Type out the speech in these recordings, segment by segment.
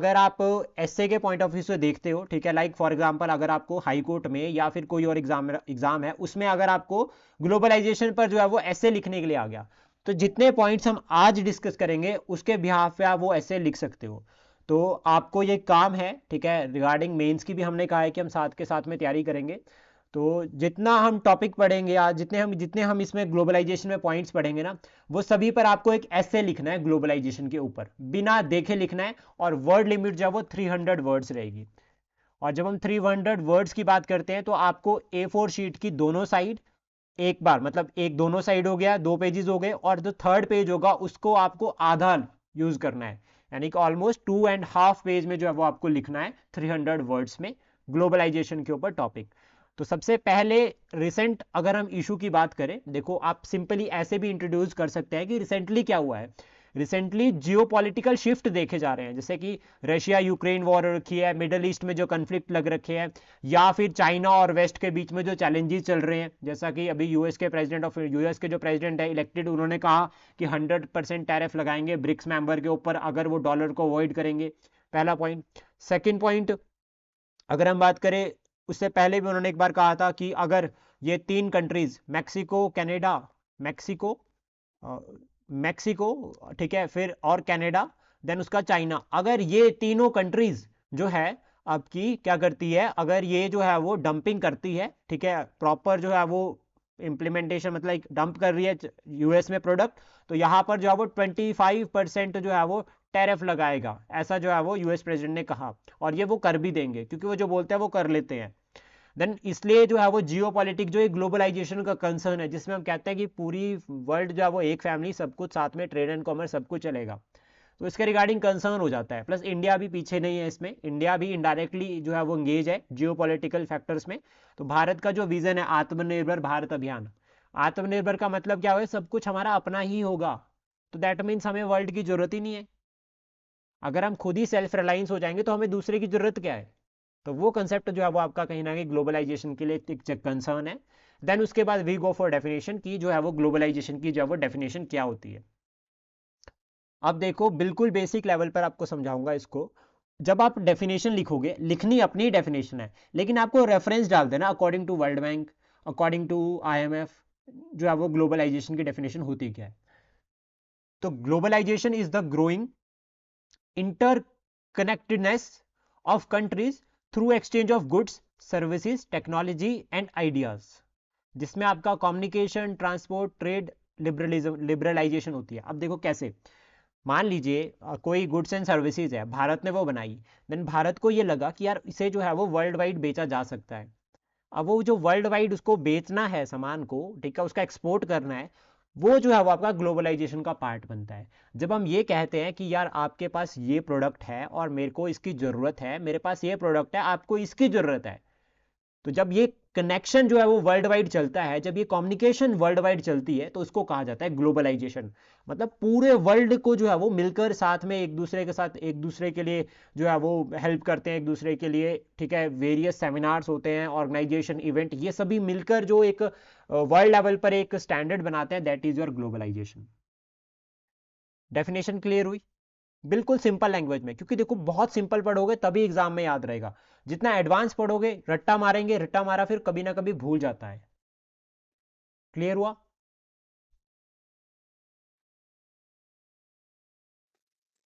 अगर आप एसए के पॉइंट ऑफ व्यू से देखते हो, ठीक है, लाइक फॉर एग्जांपल अगर आपको हाई कोर्ट में या फिर कोई और एग्जाम है, उसमें अगर आपको ग्लोबलाइजेशन पर जो है वो एसए लिखने के लिए आ गया, तो जितने पॉइंट्स हम आज डिस्कस करेंगे उसके बिहाफ पे आप वो एसए लिख सकते हो। तो आपको ये काम है, ठीक है, रिगार्डिंग मेंस की भी हमने कहा है कि हम साथ के साथ में तैयारी करेंगे। तो जितना हम टॉपिक पढ़ेंगे या जितने हम इसमें ग्लोबलाइजेशन में पॉइंट्स पढ़ेंगे ना, वो सभी पर आपको एक एसे लिखना है ग्लोबलाइजेशन के ऊपर, बिना देखे लिखना है। और वर्ड लिमिट जो है वो 300 वर्ड्स रहेगी। और जब हम 300 वर्ड्स की बात करते हैं तो आपको A4 शीट की दोनों साइड एक बार, मतलब एक दोनों साइड हो गया, 2 पेजेस हो गए, और जो थर्ड पेज होगा उसको आपको आधा यूज करना है, यानी कि ऑलमोस्ट 2.5 पेज में जो है वो आपको लिखना है 300 वर्ड्स में ग्लोबलाइजेशन के ऊपर टॉपिक। तो सबसे पहले रिसेंट अगर हम इशू की बात करें, देखो आप सिंपली ऐसे भी इंट्रोड्यूस कर सकते हैं कि रिसेंटली क्या हुआ है। रिसेंटली जियोपॉलिटिकल शिफ्ट देखे जा रहे हैं, जैसे कि रशिया यूक्रेन वॉर रखी है, मिडल ईस्ट में जो कन्फ्लिक्ट लग रखे हैं, या फिर चाइना और वेस्ट के बीच में जो चैलेंजेस चल रहे हैं, जैसा कि अभी यूएस के जो प्रेसिडेंट है इलेक्टेड, उन्होंने कहा कि 100% टैरिफ लगाएंगे ब्रिक्स मेंबर के ऊपर अगर वो डॉलर को अवॉइड करेंगे। पहला पॉइंट। सेकंड पॉइंट अगर हम बात करें, उससे पहले भी उन्होंने एक बार कहा था कि अगर ये 3 countries Mexico Canada, Mexico Mexico, ठीक है, फिर और कनाडा, देन उसका चाइना, अगर ये तीनों कंट्रीज जो है आपकी क्या करती है, अगर ये जो है वो डंपिंग करती है, ठीक है, प्रॉपर जो है वो इंप्लीमेंटेशन, मतलब डंप कर रही है यूएस में प्रोडक्ट, तो यहां पर जो है वो 25% जो है वो टैरिफ लगाएगा, ऐसा जो है वो यूएस प्रेसिडेंट ने कहा। और ये वो कर भी देंगे, क्योंकि वो जो बोलते हैं वो कर लेते हैं। देन इसलिए जो है वो जियो पॉलिटिक जो एक ग्लोबलाइजेशन का कंसर्न है, जिसमें हम कहते हैं कि पूरी वर्ल्ड जो है वो एक फैमिली, सब कुछ साथ में, ट्रेड एंड कॉमर्स सब कुछ चलेगा, तो इसके रिगार्डिंग कंसर्न हो जाता है। प्लस इंडिया भी पीछे नहीं है इसमें, इंडिया भी इनडायरेक्टली जो है वो इंगेज है जियो पॉलिटिकल फैक्टर्स में। तो भारत का जो विजन है आत्मनिर्भर भारत अभियान, आत्मनिर्भर का मतलब क्या हो, सब कुछ हमारा अपना ही होगा, तो दैट मीन्स हमें वर्ल्ड की जरूरत ही नहीं है। अगर हम खुद ही सेल्फ रिलायंस हो जाएंगे तो हमें दूसरे की जरूरत क्या है। तो वो कंसेप्ट जो है वो आपका कहीं ना कहीं ग्लोबलाइजेशन के लिए एक कंसर्न है। देन उसके बाद वी गो फॉर डेफिनेशन की जो है वो ग्लोबलाइजेशन की जो है वो डेफिनेशन क्या होती है। अब देखो बिल्कुल बेसिक लेवल पर आपको समझाऊंगा इसको। जब आप डेफिनेशन लिखोगे, लिखनी अपनी डेफिनेशन है, लेकिन आपको रेफरेंस डाल देना according to World Bank, according to IMF, जो है वो ग्लोबलाइजेशन की डेफिनेशन होती क्या है। तो globalisation is the growing interconnectedness of countries through exchange of goods, services, technology and ideas, जिसमें आपका कम्युनिकेशन, ट्रांसपोर्ट, ट्रेड, लिबरलाइजेशन होती है। अब देखो कैसे, मान लीजिए कोई गुड्स एंड सर्विसेज है, भारत ने वो बनाई, देन भारत को ये लगा कि यार इसे जो है वो वर्ल्ड वाइड बेचा जा सकता है। अब वो जो वर्ल्ड वाइड उसको बेचना है सामान को, ठीक है, उसका एक्सपोर्ट करना है, वो जो है वो आपका ग्लोबलाइजेशन का पार्ट बनता है। जब हम ये कहते हैं कि यार आपके पास ये प्रोडक्ट है और मेरे को इसकी ज़रूरत है, मेरे पास ये प्रोडक्ट है, आपको इसकी ज़रूरत है, तो जब ये कनेक्शन जो है वो वर्ल्ड वाइड चलता है, जब ये कम्युनिकेशन वर्ल्ड वाइड चलती है, तो उसको कहा जाता है ग्लोबलाइजेशन। मतलब पूरे वर्ल्ड को जो है वो मिलकर साथ में एक दूसरे के साथ, एक दूसरे के लिए जो है वो हेल्प करते हैं एक दूसरे के लिए, ठीक है, वेरियस सेमिनार्स होते हैं, ऑर्गेनाइजेशन, इवेंट, ये सभी मिलकर जो एक वर्ल्ड लेवल पर एक स्टैंडर्ड बनाते हैं, that is your globalisation. Definition clear हुई? बिल्कुल सिंपल लैंग्वेज में, क्योंकि देखो बहुत सिंपल पढ़ोगे तभी एग्जाम में याद रहेगा। जितना एडवांस पढ़ोगे, रट्टा मारेंगे, रट्टा मारा फिर कभी ना कभी भूल जाता है। क्लियर हुआ?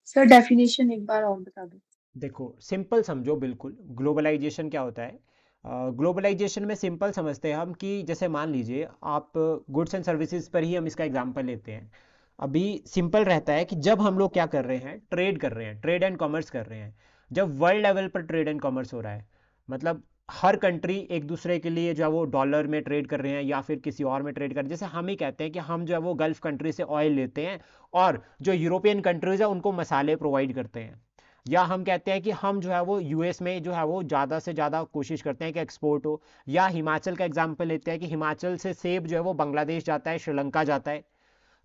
सर डेफिनेशन एक बार और बता दो। देखो सिंपल समझो, बिल्कुल ग्लोबलाइजेशन क्या होता है। ग्लोबलाइजेशन में सिंपल समझते हैं हम कि जैसे मान लीजिए आप गुड्स एंड सर्विसेज पर ही हम इसका एग्जांपल लेते हैं। अभी सिंपल रहता है कि जब हम लोग क्या कर रहे हैं, ट्रेड कर रहे हैं, ट्रेड एंड कॉमर्स कर रहे हैं, जब वर्ल्ड लेवल पर ट्रेड एंड कॉमर्स हो रहा है, मतलब हर कंट्री एक दूसरे के लिए जो है वो डॉलर में ट्रेड कर रहे हैं या फिर किसी और में ट्रेड कर रहे हैं। जैसे हम ही कहते हैं कि हम जो है वो गल्फ कंट्री से ऑयल लेते हैं और जो यूरोपियन कंट्रीज है उनको मसाले प्रोवाइड करते हैं, या हम कहते हैं कि हम जो है वो यूएस में जो है वो ज़्यादा से ज़्यादा कोशिश करते हैं कि एक्सपोर्ट हो, या हिमाचल का एग्जाम्पल लेते हैं कि हिमाचल से सेब जो है वो बांग्लादेश जाता है, श्रीलंका जाता है।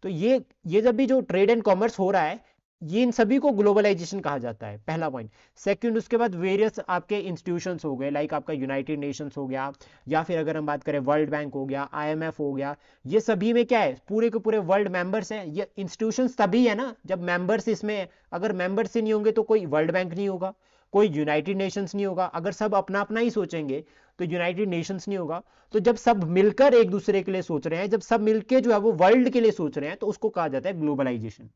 तो ये जब भी जो ट्रेड एंड कॉमर्स हो रहा है, ये इन सभी को ग्लोबलाइजेशन कहा जाता है, पहला पॉइंट। सेकंड, उसके बाद वेरियस आपके इंस्टीट्यूशंस हो गए, लाइक आपका यूनाइटेड नेशंस हो गया, या फिर अगर हम बात करें वर्ल्ड बैंक हो गया, आईएमएफ हो गया, ये सभी में क्या है, पूरे के पूरे वर्ल्ड मेंबर्स हैं। ये इंस्टीट्यूशंस तभी है ना जब मेंबर्स इसमें है। अगर मेंबर्स ही नहीं होंगे तो कोई वर्ल्ड बैंक नहीं होगा, कोई यूनाइटेड नेशंस नहीं होगा। अगर सब अपना अपना ही सोचेंगे तो यूनाइटेड नेशंस नहीं होगा। तो जब सब मिलकर एक दूसरे के लिए सोच रहे हैं, जब सब मिलकर जो है वो वर्ल्ड के लिए सोच रहे हैं, तो उसको कहा जाता है ग्लोबलाइजेशन।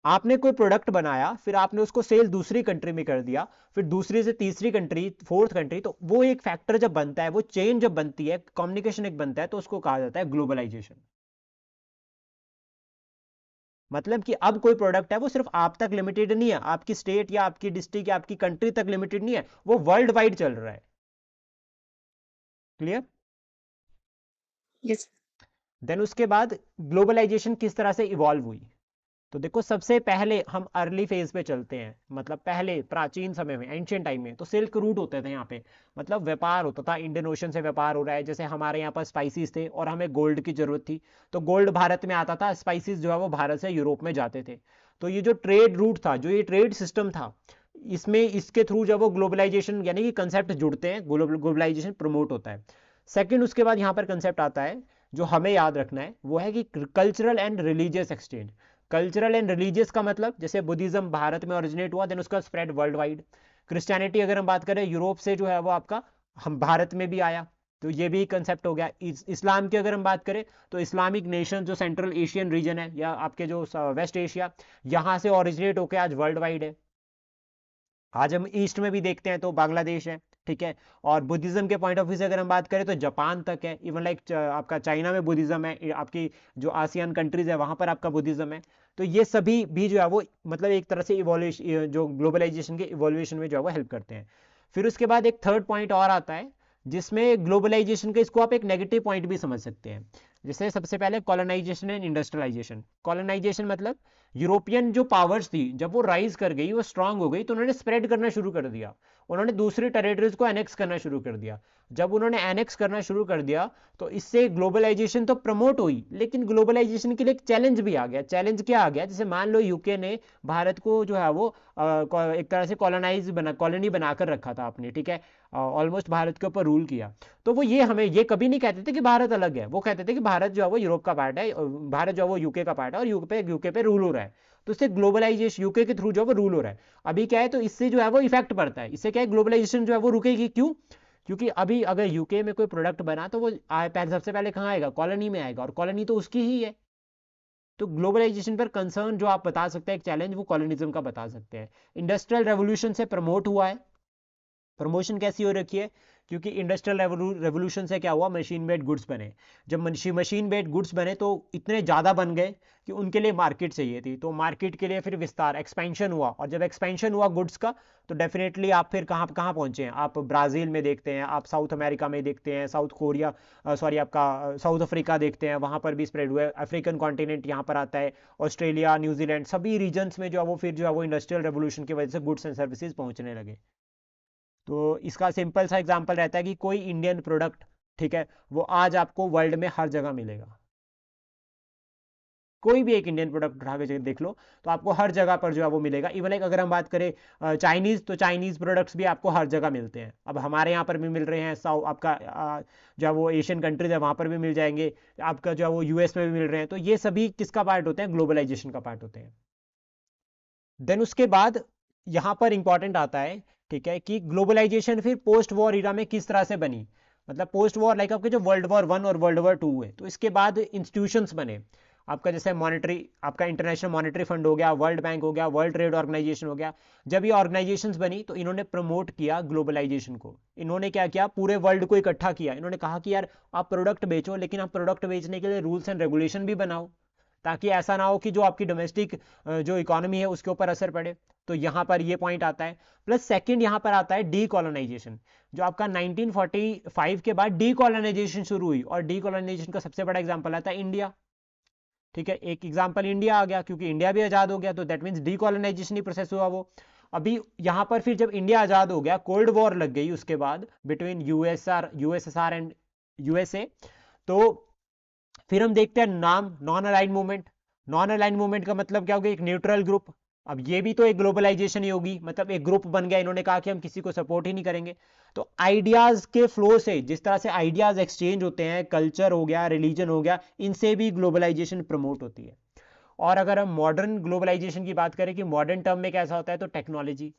आपने कोई प्रोडक्ट बनाया, फिर आपने उसको सेल दूसरी कंट्री में कर दिया, फिर दूसरी से तीसरी कंट्री, फोर्थ कंट्री, तो वो एक फैक्टर जब बनता है, वो चेन जब बनती है, कम्युनिकेशन एक बनता है, तो उसको कहा जाता है ग्लोबलाइजेशन। मतलब कि अब कोई प्रोडक्ट है वो सिर्फ आप तक लिमिटेड नहीं है, आपकी स्टेट या आपकी डिस्ट्रिक्ट या आपकी कंट्री तक लिमिटेड नहीं है, वो वर्ल्ड वाइड चल रहा है। क्लियर? यस। देन उसके बाद ग्लोबलाइजेशन किस तरह से इवॉल्व हुई। तो देखो, सबसे पहले हम अर्ली फेज पे चलते हैं, मतलब पहले प्राचीन समय में, एंशियंट टाइम में, तो सिल्क रूट होते थे यहाँ पे। मतलब व्यापार होता था, इंडियन ओशन से व्यापार हो रहा है। जैसे हमारे यहाँ पर स्पाइसेस थे और हमें गोल्ड की जरूरत थी, तो गोल्ड भारत में आता था, स्पाइसेस जो है वो भारत से यूरोप में जाते थे। तो ये जो ट्रेड रूट था, जो ये ट्रेड सिस्टम था, इसमें इसके थ्रू जब वो ग्लोबलाइजेशन यानी कि कंसेप्ट जुड़ते हैं, ग्लोबलाइजेशन प्रमोट होता है। सेकंड, उसके बाद यहाँ पर कंसेप्ट आता है जो हमें याद रखना है, वो है कि cultural and religious exchange. Cultural and religious का मतलब, जैसे बुद्धिज्म भारत में ओरिजिनेट हुआ, देन उसका स्प्रेड वर्ल्ड वाइड। क्रिश्चियनिटी अगर हम बात करें, यूरोप से जो है वो आपका हम भारत में भी आया, तो ये भी कंसेप्ट हो गया। इस्लाम की अगर हम बात करें, तो इस्लामिक नेशन जो सेंट्रल एशियन रीजन है, या आपके जो वेस्ट एशिया, यहाँ से ओरिजिनेट होकर आज वर्ल्ड वाइड है। आज हम ईस्ट में भी देखते हैं तो बांग्लादेश है, ठीक है। और बुद्धिज्म के पॉइंट ऑफ व्यू से अगर हम बात करें तो जापान तक है, इवन लाइक आपका चाइना में बुद्धिज्म है, आपकी जो आसियान कंट्रीज है वहां पर आपका बुद्धिज्म है। तो ये सभी भी जो है वो मतलब एक तरह से इवोल्यूशन, जो ग्लोबलाइजेशन के इवोल्यूशन में जो है वो हेल्प करते हैं। फिर उसके बाद एक थर्ड पॉइंट और आता है, जिसमें ग्लोबलाइजेशन का इसको आप एक नेगेटिव पॉइंट भी समझ सकते हैं। जैसे सबसे पहले कॉलोनाइजेशन एंड इंडस्ट्रियलाइजेशन। कॉलोनाइजेशन मतलब यूरोपियन जो पावर्स थी, जब वो राइज कर गई, वो स्ट्रांग हो गई, तो उन्होंने स्प्रेड करना शुरू कर दिया। उन्होंने दूसरी टेरिटरीज को एनेक्स करना शुरू कर दिया। जब उन्होंने एनेक्स करना शुरू कर दिया, तो इससे ग्लोबलाइजेशन तो प्रमोट हुई, लेकिन ग्लोबलाइजेशन के लिए एक चैलेंज भी आ गया। चैलेंज क्या आ गया? जैसे मान लो यूके ने भारत को जो है वो एक तरह से कॉलोनी बनाकर रखा था अपनी, ठीक है, ऑलमोस्ट भारत के ऊपर रूल किया। तो वो ये कभी नहीं कहते थे कि भारत अलग है, वो कहते थे कि भारत जो है वो यूरोप का पार्ट है, भारत जो है वो यूके का पार्ट है, और यूके पे रूल हो रहा है। तो इससे ग्लोबलाइजेशन यूके के थ्रू जो है वो रूल हो रहा है। अभी क्या है, तो इससे जो है वो इफेक्ट पड़ता है, इससे क्या है, ग्लोबलाइजेशन जो है वो रुकेगी। क्यों? क्योंकि अभी अगर यूके में कोई प्रोडक्ट बना, तो वो सबसे पहले कहाँ आएगा? कॉलोनी में आएगा, और कॉलोनी तो उसकी ही है। तो ग्लोबलाइजेशन पर कंसर्न जो आप बता सकते हैं, एक चैलेंज, वो कॉलोनिज्म का बता सकते हैं। इंडस्ट्रियल रेवोल्यूशन से प्रमोट हुआ है। प्रमोशन कैसी हो रखी है? क्योंकि इंडस्ट्रियल रेवोल्यूशन से क्या हुआ, मशीन मेड गुड्स बने। जब मशीन मेड गुड्स बने तो इतने ज़्यादा बन गए कि उनके लिए मार्केट चाहिए थी, तो मार्केट के लिए फिर विस्तार, एक्सपेंशन हुआ। और जब एक्सपेंशन हुआ गुड्स का, तो डेफिनेटली आप फिर कहाँ कहाँ पहुंचे हैं? आप ब्राज़ील में देखते हैं, आप साउथ अमेरिका में देखते हैं, साउथ कोरिया, सॉरी आपका साउथ अफ्रीका देखते हैं, वहाँ पर भी स्प्रेड हुआ है। अफ्रीकन कॉन्टिनेंट यहाँ पर आता है, ऑस्ट्रेलिया, न्यूजीलैंड, सभी रीजन्स में जो है वो फिर जो है वो इंडस्ट्रियल रेवोल्यूशन की वजह से गुड्स एंड सर्विसेज पहुँचने लगे। तो इसका सिंपल सा एग्जांपल रहता है कि कोई इंडियन प्रोडक्ट, ठीक है, वो आज आपको वर्ल्ड में हर जगह मिलेगा। कोई भी एक इंडियन प्रोडक्ट उठा के देख लो, तो आपको हर जगह पर जो है वो मिलेगा। इवन लाइक अगर हम बात करें चाइनीज, तो चाइनीज प्रोडक्ट्स भी आपको हर जगह मिलते हैं। अब हमारे यहाँ पर भी मिल रहे हैं, आपका जो है वो एशियन कंट्रीज है वहाँ पर भी मिल जाएंगे, आपका जो है वो यूएस में भी मिल रहे हैं। तो ये सभी किसका पार्ट होते हैं? ग्लोबलाइजेशन का पार्ट होते हैं। देन उसके बाद यहाँ पर इंपॉर्टेंट आता है, ठीक है, कि ग्लोबलाइजेशन फिर पोस्ट वॉर इरा में किस तरह से बनी। मतलब पोस्ट वॉर, लाइक आपके जो वर्ल्ड वॉर 1 और वर्ल्ड वॉर 2 हुए, तो इसके बाद इंस्टीट्यूशंस बने। आपका जैसे मॉनेटरी, आपका इंटरनेशनल मॉनेटरी फंड हो गया, वर्ल्ड बैंक हो गया, वर्ल्ड ट्रेड ऑर्गेनाइजेशन हो गया। जब ये ऑर्गेनाइजेशंस बनी, तो इन्होंने प्रमोट किया ग्लोबलाइजेशन को। इन्होंने क्या किया? पूरे वर्ल्ड को इकट्ठा किया। इन्होंने कहा कि यार, आप प्रोडक्ट बेचो, लेकिन आप प्रोडक्ट बेचने के लिए रूल्स एंड रेगुलेशन भी बनाओ, ताकि ऐसा ना हो कि जो आपकी डोमेस्टिक जो इकोनॉमी है उसके ऊपर असर पड़े। तो यहाँ पर ये पॉइंट आता है। प्लस सेकंड यहाँ पर आता है डीकोलोनाइजेशन। जो आपका 1945 के बाद डीकोलोनाइजेशन शुरू हुई, और डीकोलोनाइजेशन का सबसे बड़ा एग्जांपल आता है इंडिया, ठीक है। एक एग्जांपल इंडिया आ गया, क्योंकि इंडिया भी आजाद हो गया, तो that means decolonisation he process हुआ वो। अभी यहाँ पर फिर जब इंडिया आजाद हो गया, कोल्ड वॉर लग गई उसके बाद बिटवीन यूएसएसआर एंड यूएसए। तो फिर हम देखते हैं नाम non aligned movement. Non align movement का मतलब क्या हो गया, एक न्यूट्रल ग्रुप। अब ये भी तो एक ग्लोबलाइजेशन ही होगी, मतलब एक ग्रुप बन गया, इन्होंने कहा कि हम किसी को सपोर्ट ही नहीं करेंगे। तो आइडियाज के फ्लो से, जिस तरह से आइडियाज एक्सचेंज होते हैं, कल्चर हो गया, रिलीजन हो गया, इनसे भी ग्लोबलाइजेशन प्रमोट होती है। और अगर हम मॉडर्न ग्लोबलाइजेशन की बात करें कि मॉडर्न टर्म में कैसा होता है, तो टेक्नोलॉजी,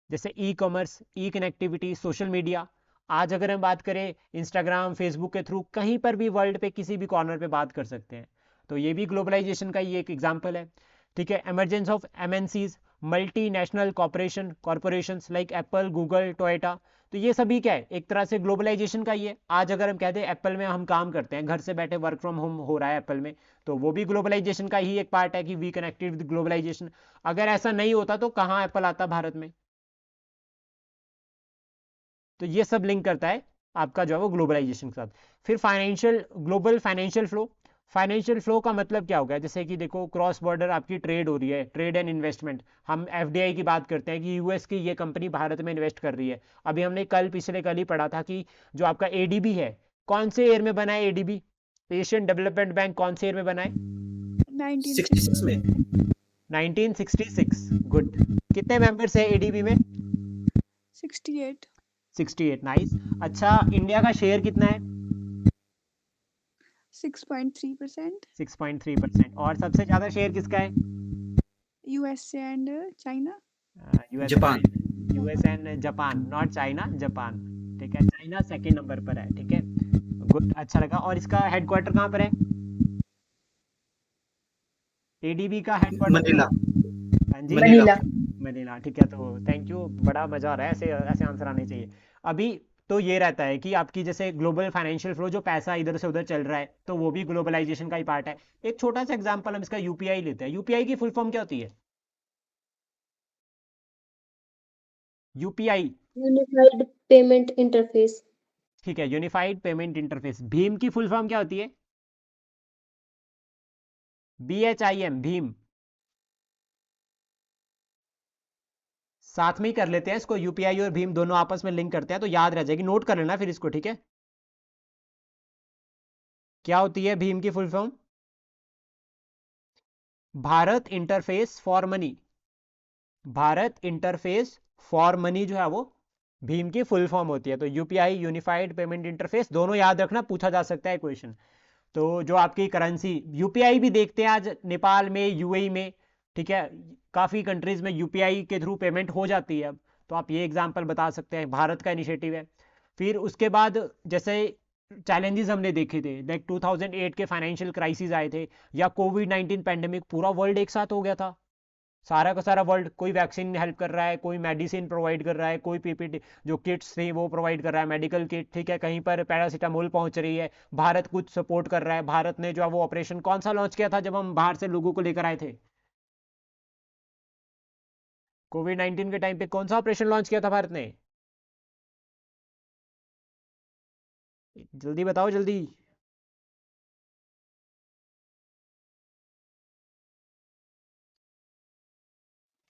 जैसे ई कॉमर्स, ई कनेक्टिविटी, सोशल मीडिया। आज अगर हम बात करें इंस्टाग्राम, फेसबुक के थ्रू कहीं पर भी वर्ल्ड पे किसी भी कॉर्नर पे बात कर सकते हैं, तो ये भी ग्लोबलाइजेशन का ही एक एग्जाम्पल है। ठीक है, emergence of MNCs, multi national corporation like Apple, Google, Toyota. तो ये सभी क्या है, एक तरह से ग्लोबलाइजेशन का ही है। आज अगर हम कहते हैं एप्पल में हम काम करते हैं, घर से बैठे वर्क फ्रॉम होम हो रहा है एप्पल में, तो वो भी ग्लोबलाइजेशन का ही एक पार्ट है कि वी कनेक्टेड विद ग्लोबलाइजेशन। अगर ऐसा नहीं होता तो कहाँ एप्पल आता भारत में। तो ये सब लिंक करता है आपका जो है वो ग्लोबलाइजेशन के साथ। फिर financial, global financial flow. Financial flow का मतलब क्या होगा, जैसे कि देखो क्रॉस बॉर्डर आपकी ट्रेड हो रही है, ट्रेड एंड इन्वेस्टमेंट। हम एफडीआई की बात करते हैं कि यूएस की ये कंपनी भारत में इन्वेस्ट कर रही है। अभी हमने पिछले कल ही पढ़ा था कि जो आपका एडीबी है, कौन से ईयर में बना है एडीबी, एशियन डेवलपमेंट बैंक, कौन से ईयर में बना है? 66 में। 1966। गुड। कितने मेंबर्स है एडीबी में? 68। 68। नाइस। अच्छा, इंडिया का शेयर कितना है? 6.3%। 6.3%। और सबसे ज्यादा शेयर किसका है? USA and China. US Japan. US and Japan, not China, Japan. ठीक है, चाइना सेकंड नंबर पर है। ठीक है, गुड, अच्छा लगा। और इसका हेडक्वार्टर कहाँ पर है? एडीबी का हेडक्वार्टर कहाँ मनीला। है? हाँ जी, मनीला। मनीला। मनीला। ठीक है, तो थैंक यू, बड़ा मजा आ रहा है, ऐसे ऐसे आंसर आने चाहिए। अभी तो ये रहता है कि आपकी जैसे ग्लोबल फाइनेंशियल फ्लो, जो पैसा इधर से उधर चल रहा है, तो वो भी ग्लोबलाइजेशन का ही पार्ट है। एक छोटा सा एग्जांपल हम इसका यूपीआई लेते हैं। यूपीआई की फुल फॉर्म क्या होती है? यूपीआई। Unified payment interface. ठीक है, यूनिफाइड पेमेंट इंटरफेस। भीम की फुल फॉर्म क्या होती है? BHIM, भीम। साथ में ही कर लेते हैं इसको, यूपीआई और भीम दोनों आपस में लिंक करते हैं तो याद रह जाएगी, नोट कर लेना फिर इसको। ठीक है, क्या होती है भीम की full form? Bharat interface for money. Bharat interface for money जो है वो भीम की फुल फॉर्म होती है। तो यूपीआई, यूनिफाइड पेमेंट इंटरफेस, दोनों याद रखना, पूछा जा सकता है क्वेश्चन। तो जो आपकी करेंसी, यूपीआई भी देखते हैं आज नेपाल में, यूएई में। ठीक है, काफ़ी कंट्रीज में यूपीआई के थ्रू पेमेंट हो जाती है अब। तो आप ये एग्जांपल बता सकते हैं, भारत का इनिशिएटिव है। फिर उसके बाद जैसे चैलेंजेस हमने देखे थे, लाइक 2008 के फाइनेंशियल क्राइसिस आए थे, या कोविड-19 पैंडेमिक, पूरा वर्ल्ड एक साथ हो गया था, सारा का सारा वर्ल्ड। कोई वैक्सीन हेल्प कर रहा है, कोई मेडिसिन प्रोवाइड कर रहा है, कोई पीपीटी जो किट्स थी वो प्रोवाइड कर रहा है, मेडिकल किट। ठीक है, कहीं पर पैरासीटामोल पहुंच रही है, भारत कुछ सपोर्ट कर रहा है। भारत ने जो है वो ऑपरेशन कौन सा लॉन्च किया था जब हम बाहर से लोगों को लेकर आए थे? कोविड-19 के टाइम पे कौन सा ऑपरेशन लॉन्च किया था भारत ने? जल्दी बताओ, जल्दी।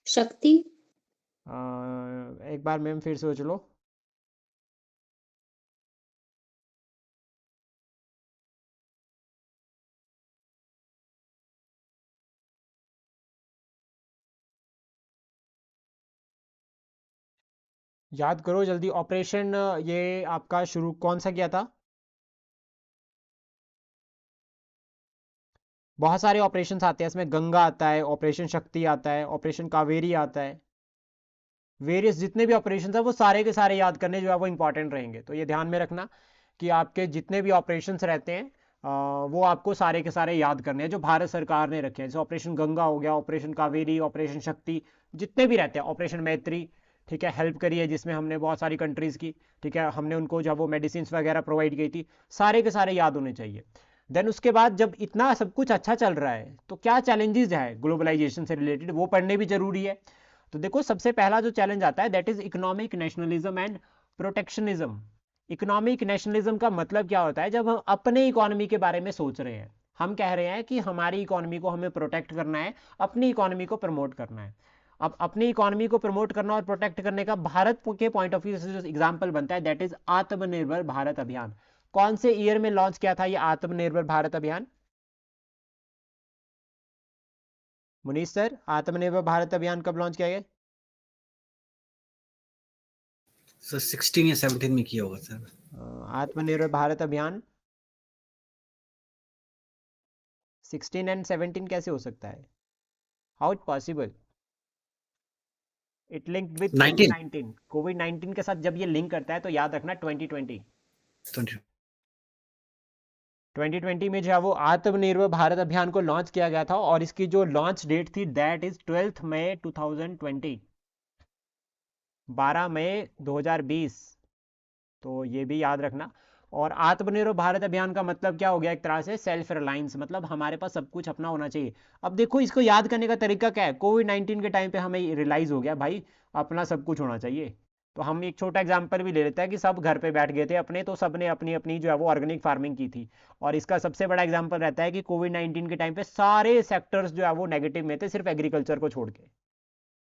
शक्ति। एक बार मैम फिर सोच लो। याद करो जल्दी, ऑपरेशन ये आपका शुरू कौन सा किया था? बहुत सारे ऑपरेशन आते हैं इसमें, गंगा आता है, ऑपरेशन शक्ति आता है, ऑपरेशन कावेरी आता है। वेरियस जितने भी ऑपरेशन है वो सारे के सारे याद करने जो है वो इंपॉर्टेंट रहेंगे। तो ये ध्यान में रखना कि आपके जितने भी ऑपरेशन रहते हैं वो आपको सारे के सारे याद करने हैं जो भारत सरकार ने रखे हैं। जैसे ऑपरेशन गंगा हो गया, ऑपरेशन कावेरी, ऑपरेशन शक्ति, जितने भी रहते हैं, ऑपरेशन मैत्री। ठीक है, हेल्प करी है जिसमें हमने बहुत सारी कंट्रीज़ की। ठीक है, हमने उनको जब वो मेडिसिन वगैरह प्रोवाइड की थी, सारे के सारे याद होने चाहिए। देन उसके बाद जब इतना सब कुछ अच्छा चल रहा है तो क्या चैलेंजेस है ग्लोबलाइजेशन से रिलेटेड, वो पढ़ने भी जरूरी है। तो देखो, सबसे पहला जो चैलेंज आता है that is economic nationalism and protectionism. Economic nationalism का मतलब क्या होता है, जब हम अपने इकोनॉमी के बारे में सोच रहे हैं, हम कह रहे हैं कि हमारी इकोनॉमी को हमें प्रोटेक्ट करना है, अपनी इकोनॉमी को प्रमोट करना है। अब अपनी इकोनॉमी को प्रमोट करना और प्रोटेक्ट करने का भारत के पॉइंट ऑफ व्यू से जो एग्जाम्पल बनता है दैट इज आत्मनिर्भर भारत अभियान। कौन से ईयर में लॉन्च किया था ये आत्मनिर्भर भारत अभियान? मुनीश सर, आत्मनिर्भर भारत अभियान कब लॉन्च किया गया? सर 16 या 17 में किया होगा सर। आत्मनिर्भर भारत अभियान 16 एंड 17 कैसे हो सकता है? How it possible? It linked with 19 कोविड-19 के साथ जब ये लिंक करता है तो याद रखना 2020 में जो है वो आत्मनिर्भर भारत अभियान को लॉन्च किया गया था और इसकी जो लॉन्च डेट थी दैट इज 12 मई 2020, 12 मई 2020। तो ये भी याद रखना। और आत्मनिर्भर भारत अभियान का मतलब क्या हो गया? एक तरह से सेल्फ रिलायंस, मतलब हमारे पास सब कुछ अपना होना चाहिए। अब देखो इसको याद करने का तरीका क्या है? कोविड-19 के टाइम पे हमें रियलाइज हो गया भाई अपना सब कुछ होना चाहिए। तो हम एक छोटा एग्जांपल भी ले लेते हैं कि सब घर पे बैठ गए थे अपने, तो सब ने अपनी अपनी जो है वो ऑर्गेनिक फार्मिंग की थी। और इसका सबसे बड़ा एग्जांपल रहता है कि कोविड-19 के टाइम पे सारे सेक्टर्स जो है वो नेगेटिव में थे, सिर्फ एग्रीकल्चर को छोड़ के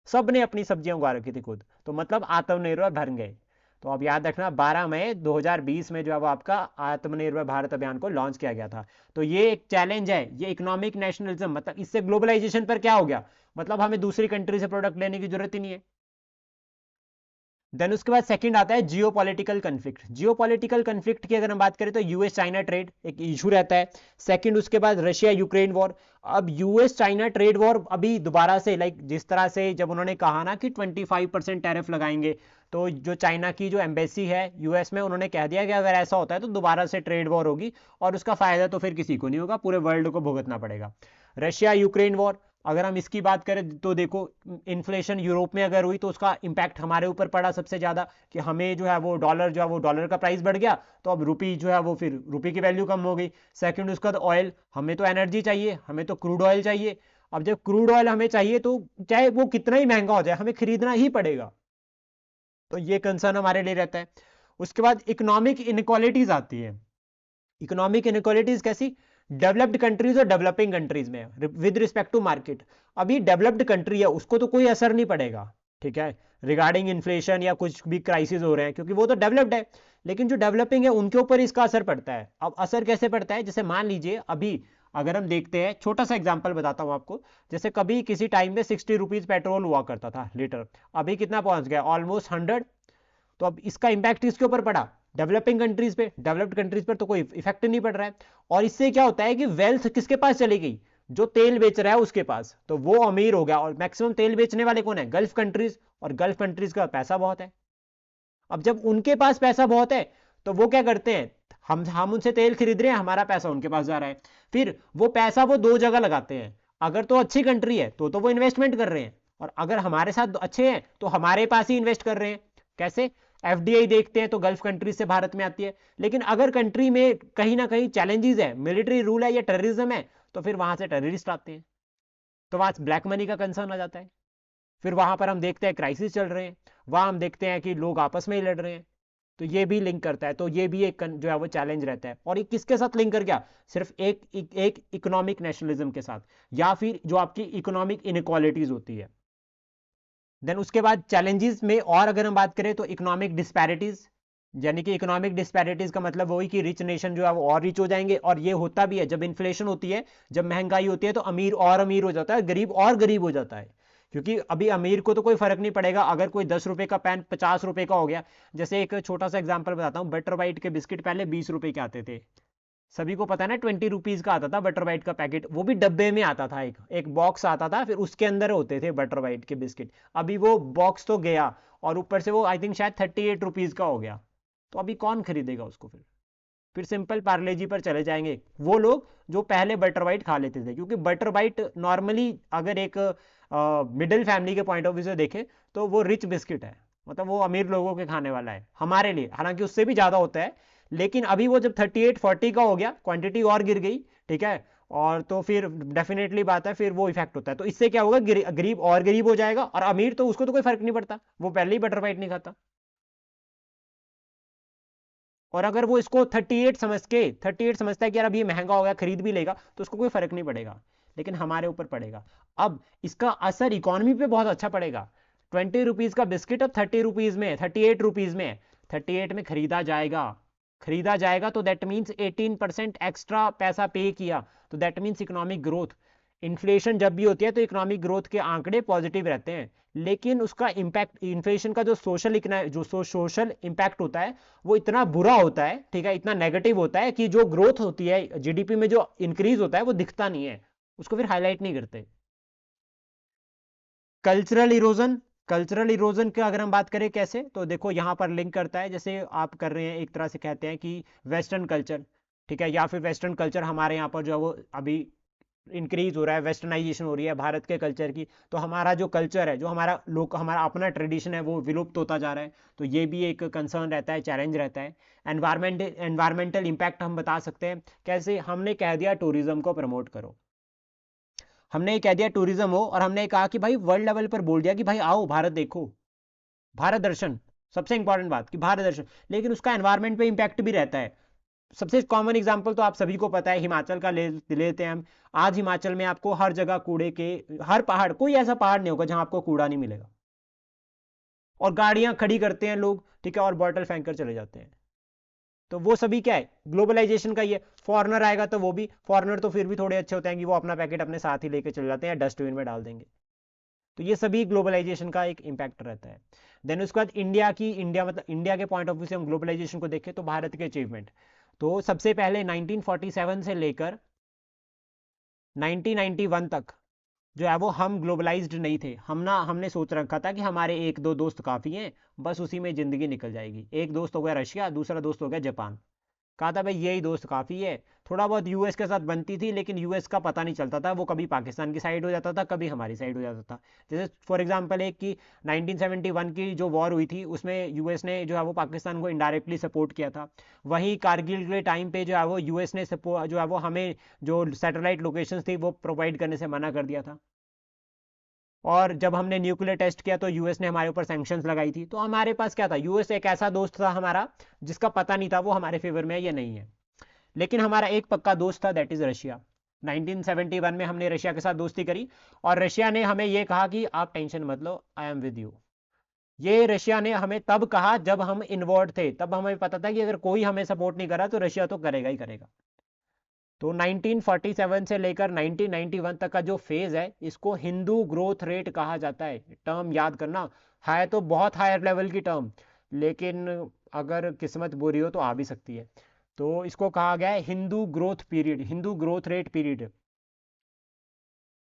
सब ने अपनी सब्जियां उगा रखी थी खुद, तो मतलब आत्मनिर्भर बन गए। तो अब याद रखना 12 मई 2020 में जो है वो आपका आत्मनिर्भर भारत अभियान को लॉन्च किया गया था। तो ये एक चैलेंज है, ये इकोनॉमिक नेशनलिज्म, मतलब इससे ग्लोबलाइजेशन पर क्या हो गया? मतलब हमें दूसरी कंट्री से प्रोडक्ट लेने की जरूरत ही नहीं है। देन उसके बाद सेकंड आता है जियोपॉलिटिकल कन्फ्लिक्ट। जियोपॉलिटिकल कन्फ्लिक्ट की अगर हम बात करें तो यूएस चाइना ट्रेड एक इशू रहता है। सेकंड उसके बाद रशिया यूक्रेन वॉर। अब यूएस चाइना ट्रेड वॉर अभी दोबारा से लाइक जिस तरह से जब उन्होंने कहा ना कि 25% टैरिफ लगाएंगे, तो जो चाइना की जो एम्बेसी है यूएस में उन्होंने कह दिया कि अगर ऐसा होता है तो दोबारा से ट्रेड वॉर होगी और उसका फायदा तो फिर किसी को नहीं होगा, पूरे वर्ल्ड को भुगतना पड़ेगा। रशिया यूक्रेन वॉर अगर हम इसकी बात करें तो देखो इन्फ्लेशन यूरोप में अगर हुई तो उसका इंपैक्ट हमारे ऊपर पड़ा सबसे ज़्यादा, कि हमें जो है वो डॉलर का प्राइस बढ़ गया, तो अब रुपी जो है वो फिर रुपी की वैल्यू कम हो गई। सेकंड उसका तो ऑयल, हमें तो एनर्जी चाहिए, हमें तो क्रूड ऑयल चाहिए। अब जब क्रूड ऑयल हमें चाहिए तो चाहे वो कितना ही महंगा हो जाए हमें खरीदना ही पड़ेगा, तो ये कंसर्न हमारे लिए रहता है। उसके बाद इकोनॉमिक इनक्वालिटीज आती है। इकोनॉमिक इनक्वालिटीज कैसी? डेवलप्ड कंट्रीज और डेवलपिंग कंट्रीज में विद रिस्पेक्ट टू मार्केट। अभी डेवलप्ड कंट्री है उसको तो कोई असर नहीं पड़ेगा, ठीक है, रिगार्डिंग इन्फ्लेशन या कुछ भी क्राइसिस हो रहे हैं, क्योंकि वो तो डेवलप्ड है। लेकिन जो डेवलपिंग है उनके ऊपर इसका असर पड़ता है। अब असर कैसे पड़ता है? जैसे मान लीजिए अभी अगर हम देखते हैं, छोटा सा एग्जांपल बताता हूं आपको, जैसे कभी किसी टाइम में 60 रुपीज पेट्रोल हुआ करता था लीटर, अभी कितना पहुंच गया? ऑलमोस्ट 100। तो अब इसका इंपैक्ट किसके ऊपर पड़ा? डेवलपिंग कंट्रीज पे। डेवलप्ड कंट्रीज पर तो कोई इफेक्ट नहीं पड़ रहा है। और इससे क्या होता है कि वेल्थ किसके पास चली गई? जो तेल बेच रहा है उसके पास, तो वो अमीर हो गया। और मैक्सिमम तेल बेचने वाले कौन है? गल्फ कंट्रीज, और गल्फ कंट्रीज का पैसा बहुत है। अब जब उनके पास पैसा बहुत है तो वो क्या करते हैं? हम उनसे तेल खरीद रहे हैं, हमारा पैसा उनके पास जा रहा है, फिर वो पैसा वो दो जगह लगाते हैं। अगर तो अच्छी कंट्री है तो वो इन्वेस्टमेंट कर रहे हैं, और अगर हमारे साथ अच्छे हैं तो हमारे पास ही इन्वेस्ट कर रहे हैं। कैसे? एफडीआई देखते हैं तो गल्फ कंट्री से भारत में आती है। लेकिन अगर कंट्री में कहीं ना कहीं चैलेंजेस है, मिलिट्री रूल है या टेररिज्म है, तो फिर वहां से टेररिस्ट आते हैं, तो वहां ब्लैक मनी का कंसर्न आ जाता है। फिर वहां पर हम देखते हैं क्राइसिस चल रहे हैं, वहां हम देखते हैं कि लोग आपस में ही लड़ रहे हैं। तो ये भी लिंक करता है, तो ये भी एक जो है वो चैलेंज रहता है। और ये किसके साथ लिंक कर गया? सिर्फ एक इकोनॉमिक नेशनलिज्म के साथ, या फिर जो आपकी इकोनॉमिक इनक्वालिटीज होती है। देन उसके बाद चैलेंजेस में और अगर हम बात करें तो इकोनॉमिक डिस्पैरिटीज, यानी कि इकोनॉमिक डिस्पैरिटीज का मतलब वही कि रिच नेशन जो है वो और रिच हो जाएंगे। और ये होता भी है, जब इन्फ्लेशन होती है, जब महंगाई होती है, तो अमीर और अमीर हो जाता है, गरीब और गरीब हो जाता है। क्योंकि अभी अमीर को तो कोई फर्क नहीं पड़ेगा अगर कोई 10 रुपए का पेन 50 रुपए का हो गया। जैसे एक छोटा सा एग्जांपल बताता हूँ, बटर बाइट के बिस्किट पहले 20 रुपए के आते थे, सभी को पता है ना, 20 रुपीज का आता था बटर बाइट का पैकेट, वो भी डब्बे में आता था, एक बॉक्स आता था, फिर उसके अंदर होते थे बटर बाइट के बिस्किट। अभी वो बॉक्स तो गया और ऊपर से वो आई थिंक शायद 38 रुपीज का हो गया। तो अभी कौन खरीदेगा उसको? फिर सिंपल पार्ले जी पर चले जाएंगे वो लोग जो पहले बटर बाइट खा लेते थे। क्योंकि बटर बाइट नॉर्मली अगर एक मिडिल फैमिली के पॉइंट ऑफ व्यू से देखे तो वो रिच बिस्किट है, मतलब वो अमीर लोगों के खाने वाला है हमारे लिए, हालांकि उससे भी ज्यादा होता है। लेकिन अभी वो जब 38-40 का हो गया, क्वांटिटी और गिर गई, ठीक है, और तो फिर डेफिनेटली बात है, फिर वो इफेक्ट होता है। तो इससे क्या होगा? गरीब और गरीब हो जाएगा, और अमीर तो उसको तो कोई फर्क नहीं पड़ता, वो पहले ही बटर बाइट नहीं खाता। और अगर वो इसको 38 समझता है कि यार अब ये महंगा हो गया, खरीद भी लेगा, तो उसको कोई फर्क नहीं पड़ेगा। लेकिन हमारे ऊपर पड़ेगा। अब इसका असर इकोनॉमी पे बहुत अच्छा पड़ेगा। 20 रुपीज का बिस्किट अब 30 रुपीज में, 38 रुपीज में, 38 में खरीदा जाएगा, तो दैट मीन्स 18% एक्स्ट्रा पैसा पे किया, तो that means economic growth. Inflation जब भी होती है तो इकोनॉमिक ग्रोथ के आंकड़े पॉजिटिव रहते हैं, लेकिन उसका इम्पैक्ट, इन्फ्लेशन का जो सोशल इम्पैक्ट होता है वो इतना बुरा होता है, ठीक है, इतना नेगेटिव होता है कि जो ग्रोथ होती है जीडीपी में, जो इंक्रीज होता है वो दिखता नहीं है, उसको फिर हाईलाइट नहीं करते। कल्चरल इरोजन की अगर हम बात करें कैसे, तो देखो यहाँ पर लिंक करता है, जैसे आप कर रहे हैं एक तरह से कहते हैं कि वेस्टर्न कल्चर, ठीक है, या फिर वेस्टर्न कल्चर हमारे यहाँ पर जो है वो अभी इंक्रीज हो रहा है, वेस्टर्नाइजेशन हो रही है भारत के कल्चर की, तो हमारा जो कल्चर है, जो हमारा अपना ट्रेडिशन है वो विलुप्त होता जा रहा है। तो ये भी एक कंसर्न रहता है, चैलेंज रहता है। एनवायरमेंटल इम्पैक्ट हम बता सकते हैं कैसे, हमने कह दिया टूरिज्म को प्रमोट करो, हमने कह दिया टूरिज्म हो, और हमने कहा कि भाई वर्ल्ड लेवल पर बोल दिया कि भाई आओ भारत देखो, भारत दर्शन, सबसे इंपॉर्टेंट बात कि भारत दर्शन, लेकिन उसका एनवायरमेंट पे इंपैक्ट भी रहता है। सबसे कॉमन एग्जांपल तो आप सभी को पता है, हिमाचल का लेते हैं हम। आज हिमाचल में आपको हर जगह कूड़े के, हर पहाड़, कोई ऐसा पहाड़ नहीं होगा जहां आपको कूड़ा नहीं मिलेगा, और गाड़ियां खड़ी करते हैं लोग, ठीक है, और बॉटल फेंक कर चले जाते हैं। तो वो सभी क्या है, ग्लोबलाइजेशन का ही है। फॉरनर आएगा तो वो भी, फॉरनर तो फिर भी थोड़े अच्छे होते हैं कि वो अपना पैकेट अपने साथ ही लेके चले जाते हैं, डस्टबिन में डाल देंगे। तो ये सभी ग्लोबलाइजेशन का एक इम्पैक्ट रहता है। देन उसके बाद इंडिया के पॉइंट ऑफ व्यू से हम ग्लोबलाइजेशन को देखें तो भारत के अचीवमेंट, तो सबसे पहले 1947 से लेकर 1991 तक जो है वो हम ग्लोबलाइज्ड नहीं थे। हमने सोच रखा था कि हमारे एक दो दोस्त काफ़ी हैं, बस उसी में ज़िंदगी निकल जाएगी। एक दोस्त हो गया रशिया, दूसरा दोस्त हो गया जापान। कहा था भाई यही दोस्त काफ़ी है। थोड़ा बहुत यूएस के साथ बनती थी, लेकिन यूएस का पता नहीं चलता था, वो कभी पाकिस्तान की साइड हो जाता था, कभी हमारी साइड हो जाता था। जैसे फॉर एग्जांपल एक कि 1971 की जो वॉर हुई थी उसमें यूएस ने जो है वो पाकिस्तान को इनडायरेक्टली सपोर्ट किया था। वहीं कारगिल के टाइम पे जो है वो यूएस ने जो है वो हमें जो सैटेलाइट लोकेशंस थी वो प्रोवाइड करने से मना कर दिया था। और जब हमने न्यूक्लियर टेस्ट किया तो यूएस ने हमारे ऊपर सैंक्शंस लगाई थी। तो हमारे पास क्या था, यूएस एक ऐसा दोस्त था हमारा जिसका पता नहीं था वो हमारे फेवर में है या नहीं है। लेकिन हमारा एक पक्का दोस्त था, दैट इज रशिया। 1971 में हमने रशिया के साथ दोस्ती करी, और रशिया ने हमें ये कहा कि आप टेंशन मत लो, आई एम विद यू। ये रशिया ने हमें तब कहा जब हम इन्वॉल्व थे, तब हमें पता था कि अगर कोई हमें सपोर्ट नहीं करा तो रशिया तो करेगा ही करेगा। तो 1947 से लेकर 1991 तक का जो फेज है इसको हिंदू ग्रोथ रेट कहा जाता है। टर्म याद करना, है तो बहुत हायर लेवल की टर्म, लेकिन अगर किस्मत बुरी हो तो आ भी सकती है। तो इसको कहा गया है Hindu growth period, Hindu growth rate period,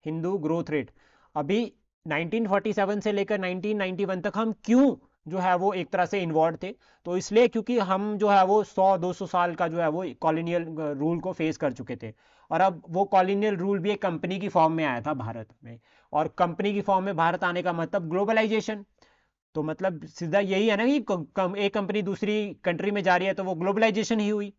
Hindu growth rate. अभी 1947 से लेकर 1991 तक हम क्यों जो है वो एक तरह से इन्वॉल्व थे, तो इसलिए क्योंकि हम जो है वो 100-200 साल का जो है वो कॉलोनियल रूल को फेस कर चुके थे। और अब वो कॉलोनियल रूल भी एक कंपनी की फॉर्म में आया था भारत में, और कंपनी की फॉर्म में भारत आने का मतलब ग्लोबलाइजेशन। तो मतलब सीधा यही है ना कि एक कंपनी दूसरी कंट्री में जा रही है तो वो ग्लोबलाइजेशन ही हुई।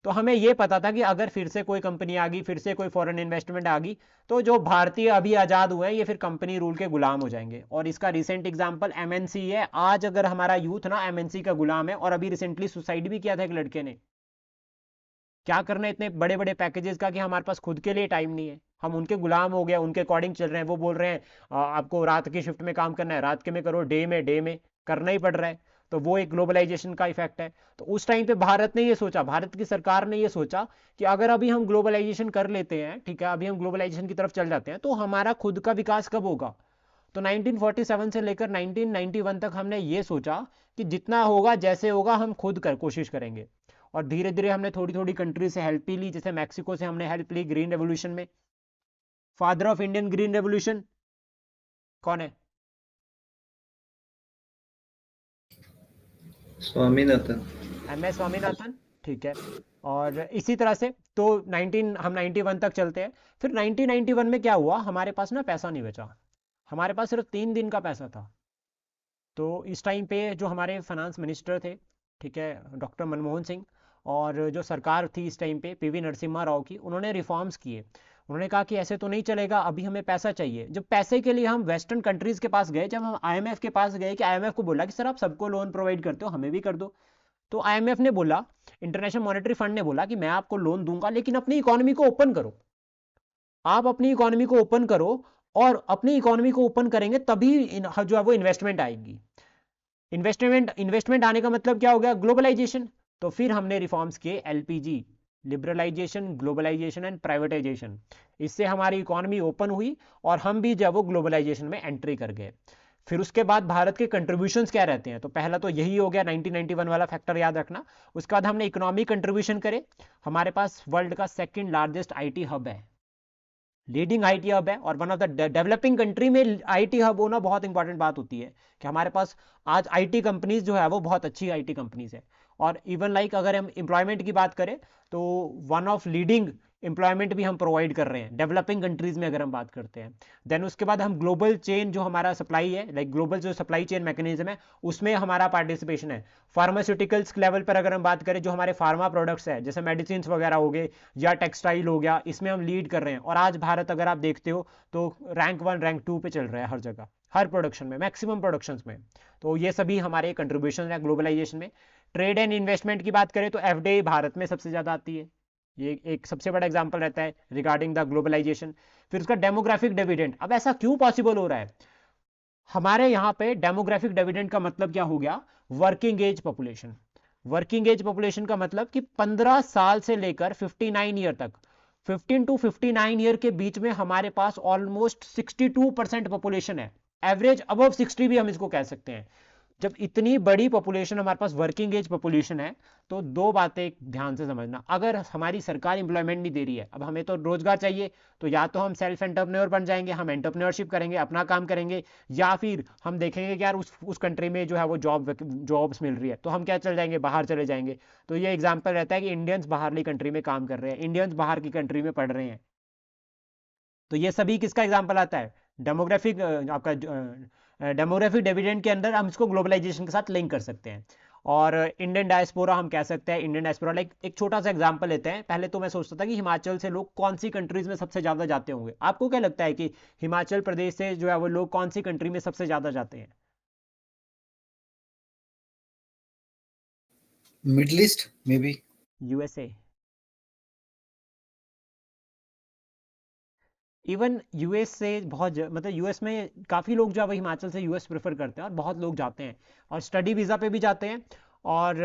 तो हमें ये पता था कि अगर फिर से कोई कंपनी आ गई, फिर से कोई फॉरेन इन्वेस्टमेंट आ गई, तो जो भारतीय अभी आज़ाद हुए हैं ये फिर कंपनी रूल के गुलाम हो जाएंगे। और इसका रिसेंट एग्जांपल एमएनसी है। आज अगर हमारा यूथ ना एमएनसी का गुलाम है, और अभी रिसेंटली सुसाइड भी किया था एक लड़के ने। क्या करना है इतने बड़े बड़े पैकेजेस का कि हमारे पास खुद के लिए टाइम नहीं है, हम उनके गुलाम हो गए, उनके अकॉर्डिंग चल रहे हैं। वो बोल रहे हैं आपको रात की शिफ्ट में काम करना है, रात के में करो, डे में करना ही पड़ रहा है। तो वो एक ग्लोबलाइजेशन का इफेक्ट है। तो उस टाइम पे भारत ने ये सोचा, भारत की सरकार ने ये सोचा कि अगर अभी हम ग्लोबलाइजेशन कर लेते हैं, ठीक है, अभी हम ग्लोबलाइजेशन की तरफ चल जाते हैं, तो हमारा खुद का विकास कब होगा। तो 1947 से लेकर 1991 तक हमने ये सोचा कि जितना होगा जैसे होगा हम खुद कोशिश करेंगे। और धीरे धीरे हमने थोड़ी थोड़ी कंट्री से हेल्प भी ली, जैसे मैक्सिको से हमने हेल्प ली ग्रीन रेवोल्यूशन में। Father of Indian green revolution कौन है? स्वामीनाथन। MS स्वामीनाथन, ठीक है। और इसी तरह से तो हम 91 तक चलते हैं। फिर 1991 में क्या हुआ, हमारे पास ना पैसा नहीं बचा, हमारे पास सिर्फ 3 दिन का पैसा था। तो इस टाइम पे जो हमारे फाइनेंस मिनिस्टर थे, ठीक है, डॉक्टर मनमोहन सिंह, और जो सरकार थी इस टाइम पे PV नरसिम्हा राव की, उन्होंने रिफॉर्म्स किए। उन्होंने कहा कि ऐसे तो नहीं चलेगा, अभी हमें पैसा चाहिए। जब पैसे के लिए हम वेस्टर्न कंट्रीज के पास गए, जब हम IMF के पास गए, कि IMF को बोला कि सर आप सबको लोन प्रोवाइड करते हो, हमें भी कर दो। तो IMF ने बोला, इंटरनेशनल मॉनेटरी फंड ने बोला कि मैं आपको लोन दूंगा, लेकिन अपनी इकोनॉमी को ओपन करो। आप अपनी इकोनॉमी को ओपन करो, और अपनी इकोनॉमी को ओपन करेंगे तभी जो है वो इन्वेस्टमेंट आएगी। इन्वेस्टमेंट आने का मतलब क्या हो गया, ग्लोबलाइजेशन। तो फिर हमने रिफॉर्म्स किए LPG liberalisation, globalisation and privatisation, इससे हमारी इकोनॉमी ओपन हुई और हम भी जब वो ग्लोबलाइजेशन में एंट्री कर गए। फिर उसके बाद भारत के कंट्रीब्यूशंस क्या रहते हैं, तो पहला तो यही हो गया 1991 वाला फैक्टर याद रखना। उसके बाद हमने इकोनॉमिक कंट्रीब्यूशन करे, हमारे पास वर्ल्ड का सेकंड लार्जेस्ट आईटी हब है, लीडिंग आईटी हब है, और one of the developing country में आईटी हब होना बहुत इंपॉर्टेंट बात होती है कि हमारे पास आज आईटी कंपनीज जो है वो बहुत अच्छी आईटी कंपनीज है। और इवन लाइक अगर हम एम्प्लॉयमेंट की बात करें तो वन ऑफ लीडिंग एम्प्लॉयमेंट भी हम प्रोवाइड कर रहे हैं डेवलपिंग कंट्रीज में अगर हम बात करते हैं। देन उसके बाद हम ग्लोबल चेन जो हमारा सप्लाई है, लाइक ग्लोबल जो सप्लाई चेन मैकेनिज्म है, उसमें हमारा पार्टिसिपेशन है। फार्मास्यूटिकल्स लेवल पर अगर हम बात करें, जो हमारे फार्मा प्रोडक्ट्स है जैसे मेडिसिन वगैरह हो गए या टेक्सटाइल हो गया, इसमें हम लीड कर रहे हैं। और आज भारत अगर आप देखते हो तो रैंक 1 रैंक 2 पे चल रहा है हर जगह, हर प्रोडक्शन में, मैक्सिमम प्रोडक्शंस में। तो ये सभी हमारे कंट्रीब्यूशन है ग्लोबलाइजेशन में। ट्रेड एंड इन्वेस्टमेंट की बात करें तो एफडीआई भारत में सबसे ज़्यादा आती है, ये एक सबसे बड़ा एग्जांपल रहता है रिगार्डिंग द ग्लोबलाइजेशन। फिर उसका डेमोग्राफिक डिविडेंड, अब ऐसा क्यों पॉसिबल हो रहा है? हमारे यहाँ पे डेमोग्राफिक डिविडेंड का मतलब क्या हो गया? Working age population. Working age population का मतलब कि 15 साल से लेकर 59 ईयर तक, 15 टू 59 ईयर के बीच में हमारे पास ऑलमोस्ट 62% पॉपुलेशन है। एवरेज अबव 60 भी हम इसको कह सकते हैं। जब इतनी बड़ी पॉपुलेशन हमारे पास वर्किंग एज पॉपुलेशन है, तो दो बातें ध्यान से समझना। अगर हमारी सरकार एम्प्लॉयमेंट नहीं दे रही है, अब हमें तो रोजगार चाहिए, तो या तो हम सेल्फ एंटरप्रेन्योर बन जाएंगे, हम एंटरप्रेन्योरशिप करेंगे, अपना काम करेंगे, या फिर हम देखेंगे कि यार उस कंट्री में जो है वो जॉब्स मिल रही है, तो हम क्या चल जाएंगे, बाहर चले जाएंगे। तो ये एग्जाम्पल रहता है कि इंडियंस बाहरली कंट्री में काम कर रहे हैं, इंडियंस बाहर की कंट्री में पढ़ रहे हैं। तो ये सभी किसका एग्जाम्पल आता है? डेमोग्राफिक, आपका डेमोग्राफिक डिविडेंड के अंदर हम इसको ग्लोबलाइजेशन के साथ लिंक कर सकते हैं। और इंडियन डायस्पोरा हम कह सकते हैं, इंडियन डायस्पोरा लाइक एक छोटा सा एग्जांपल लेते हैं। पहले तो मैं सोचता था कि हिमाचल से लोग कौन सी कंट्रीज में सबसे ज़्यादा जाते होंगे। आपको क्या लगता है कि हिमाचल प्रदेश से जो है वो लोग कौन सी कंट्री में सबसे ज़्यादा जाते हैं? Middle east may be. USA. Even US से बहुत मतलब यूएस में काफ़ी लोग जो है वो हिमाचल से यूएस प्रेफर करते हैं, और बहुत लोग जाते हैं और स्टडी वीज़ा पे भी जाते हैं। और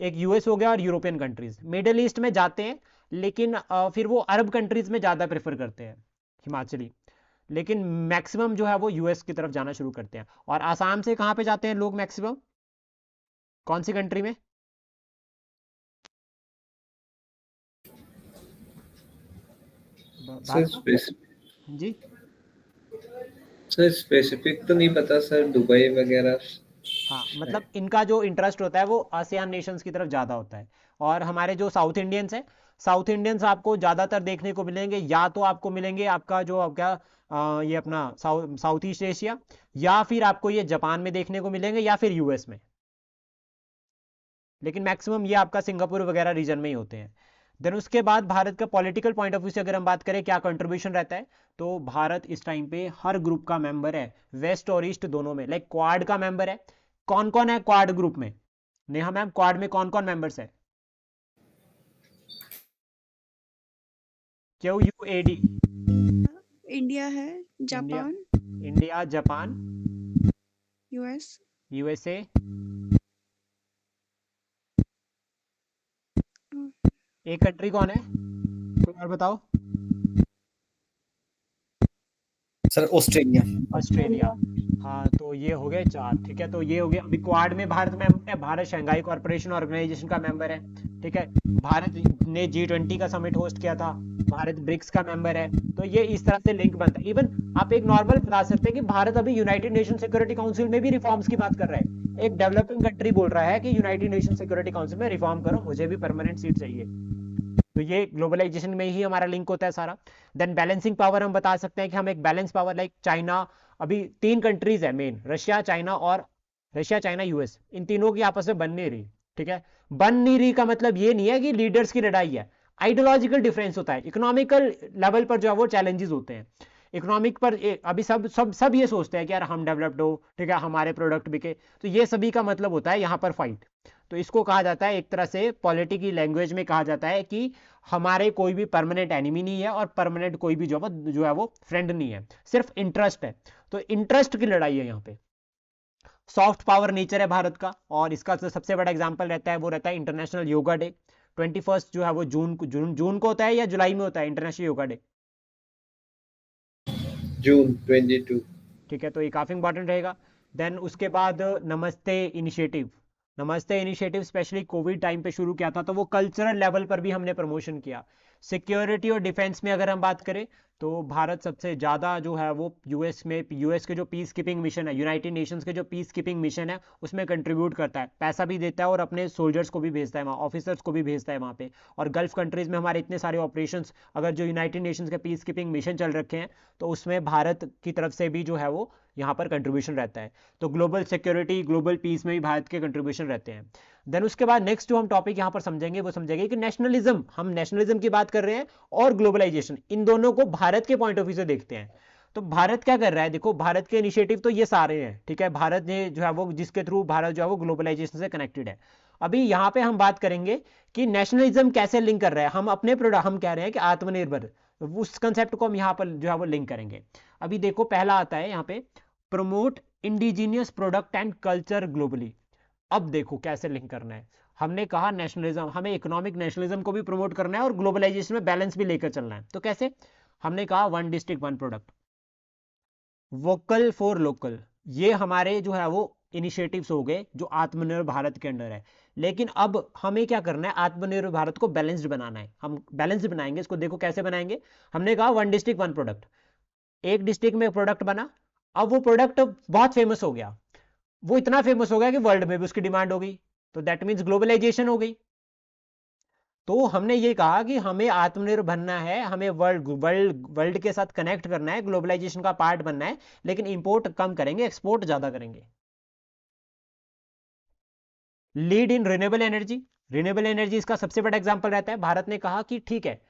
एक यूएस हो गया और यूरोपियन कंट्रीज, मिडिल ईस्ट में जाते हैं, लेकिन फिर वो अरब कंट्रीज में ज़्यादा प्रेफर करते हैं हिमाचली। लेकिन मैक्सिमम जो है वो यूएस की तरफ जाना शुरू करते हैं। और आसाम से कहाँ पे जाते हैं लोग मैक्सिमम, कौन सी कंट्री में? जी सर स्पेसिफिक तो नहीं पता सर, दुबई वगैरह। हाँ, मतलब इनका जो इंटरेस्ट होता है वो आसियान नेशंस की तरफ ज़्यादा होता है। और हमारे जो साउथ इंडियंस हैं, साउथ इंडियंस आपको ज़्यादातर देखने को मिलेंगे, या तो आपको मिलेंगे आपका जो आपका ये अपना साउथ ईस्ट एशिया, या फिर आपको ये जापान में देखने को मिलेंगे, या फिर यूएस में। लेकिन मैक्सिमम ये आपका सिंगापुर वगैरह रीजन में ही होते हैं। देन उसके बाद भारत का पॉलिटिकल पॉइंट ऑफ व्यू से अगर हम बात करें क्या कंट्रीब्यूशन रहता है, तो भारत इस टाइम पे हर ग्रुप का मेंबर है, वेस्ट और ईस्ट दोनों में। लाइक क्वाड का मेंबर है। कौन कौन है क्वाड ग्रुप में? नेहा मैम, क्वाड में कौन कौन मेंबर्स है? QUAD। इंडिया है, India, Japan, India, Japan, US, USA, एक कंट्री कौन है, कोई और बताओ? Sir Australia. ऑस्ट्रेलिया। हाँ, तो ये हो गए 4। ठीक है, तो ये हो गया। अभी क्वाड में भारत मेंबर है, भारत शंघाई कॉर्पोरेशन ऑर्गेनाइजेशन का मेंबर है। ठीक है, भारत ने G20 का समिट होस्ट किया था, भारत ब्रिक्स का मेंबर है। तो ये इस तरह से लिंक बनता है। इवन आप एक नॉर्मल बता सकते हैं कि भारत अभी यूनाइटेड नेशन सिक्योरिटी काउंसिल में भी रिफॉर्म्स की बात कर रहा है। एक डेवलपिंग कंट्री बोल रहा है कि यूनाइटेड नेशन सिक्योरिटी काउंसिल में रिफॉर्म करो, मुझे भी परमानेंट सीट चाहिए। तो ये ग्लोबलाइजेशन में ही हमारा लिंक होता है सारा। देन बैलेंसिंग पावर हम बता सकते हैं कि हम एक बैलेंस पावर, लाइक चाइना, अभी 3 कंट्रीज है मेन, रशिया, चाइना, यूएस, इन तीनों की आपस में बन नहीं रही। ठीक है, बन नहीं रही का मतलब ये नहीं है कि लीडर्स की लड़ाई है, आइडियोलॉजिकल डिफरेंस होता है। इकोनॉमिकल लेवल पर जो है वो चैलेंजेस होते हैं। इकोनॉमिक पर अभी सब ये सोचते हैं कि यार हम डेवलप्ड हो, ठीक है, हमारे प्रोडक्ट बिके। तो ये सभी का मतलब होता है यहाँ पर फाइट। तो इसको कहा जाता है, एक तरह से पॉलिटिक्स की लैंग्वेज में कहा जाता है कि हमारे कोई भी परमानेंट एनिमी नहीं है, और परमानेंट कोई भी जो है वो फ्रेंड नहीं है, सिर्फ इंटरेस्ट है। तो इंटरेस्ट की लड़ाई है यहाँ पे। सॉफ्ट पावर नेचर है भारत का, और इसका जो सबसे बड़ा एग्जांपल रहता है वो रहता है इंटरनेशनल योगा डे। 21 जो है वो जून को होता है या जुलाई में होता है इंटरनेशनल योगा डे? जून 22। ठीक है, तो ये काफ़ी इंपॉर्टेंट रहेगा। देन उसके बाद नमस्ते इनिशिएटिव। नमस्ते इनिशिएटिव स्पेशली कोविड टाइम पे शुरू किया था, तो वो कल्चरल लेवल पर भी हमने प्रमोशन किया। सिक्योरिटी और डिफेंस में अगर हम बात करें तो भारत सबसे ज़्यादा जो है वो यूएस के जो पीस कीपिंग मिशन है, यूनाइटेड नेशंस के जो पीस कीपिंग मिशन है उसमें कंट्रीब्यूट करता है, पैसा भी देता है और अपने सोल्जर्स को भी भेजता है वहाँ, ऑफिसर्स को भी भेजता है वहाँ पे। और गल्फ कंट्रीज़ में हमारे इतने सारे ऑपरेशंस, अगर जो यूनाइटेड नेशंस के पीस कीपिंग मिशन चल रखे हैं तो उसमें भारत की तरफ से भी जो है वो यहाँ पर कंट्रीब्यूशन रहता है। तो ग्लोबल सिक्योरिटी, ग्लोबल पीस में भी भारत के कंट्रीब्यूशन रहते हैं। देन उसके बाद नेक्स्ट जो हम टॉपिक यहाँ पर समझेंगे वो समझेंगे कि नेशनलिज्म, हम नेशनलिज्म की बात कर रहे हैं और ग्लोबलाइजेशन, इन दोनों को भारत के पॉइंट ऑफ व्यू से देखते हैं। तो भारत क्या कर रहा है, देखो भारत के इनिशिएटिव तो ये सारे हैं, ठीक है, भारत ने जो है वो जिसके थ्रू भारत जो है वो ग्लोबलाइजेशन से कनेक्टेड है। अभी यहाँ पे हम बात करेंगे कि नेशनलिज्म कैसे लिंक कर रहा है, हम अपने प्रोडक्ट, हम कह रहे हैं कि आत्मनिर्भर, उस कंसेप्ट को हम यहाँ पर जो है वो लिंक करेंगे। अभी देखो पहला आता है यहाँ पे promote indigenous product and culture globally. अब देखो कैसे लिंक करना है, हमने कहा नेशनलिज्म, हमें इकोनॉमिक नेशनलिज्म को भी प्रमोट करना है और ग्लोबलाइजेशन में बैलेंस भी लेकर चलना है। तो कैसे, हमने कहा one district one product, vocal for local, ये हमारे जो है वो इनिशिएटिव्स हो गए जो आत्मनिर्भर भारत के अंडर है। लेकिन अब हमें क्या करना है, आत्मनिर्भर भारत को बैलेंस्ड बनाना है, हम बैलेंस्ड बनाएंगे इसको। देखो कैसे बनाएंगे, हमने कहा वन डिस्ट्रिक्ट वन प्रोडक्ट, एक डिस्ट्रिक्ट में प्रोडक्ट बना, अब वो प्रोडक्ट बहुत फेमस हो गया, वो इतना फेमस हो गया कि वर्ल्ड में भी उसकी डिमांड हो गई, तो दैट मीन्स ग्लोबलाइजेशन हो गई। तो हमने ये कहा कि हमें आत्मनिर्भर बनना है, हमें वर्ल्ड के साथ कनेक्ट करना है, ग्लोबलाइजेशन का पार्ट बनना है, लेकिन इंपोर्ट कम करेंगे, एक्सपोर्ट ज्यादा करेंगे। Lead in renewable energy, renewable energy इसका सबसे बड़ा एग्जांपल रहता है। भारत ने कहा कि ठीक है,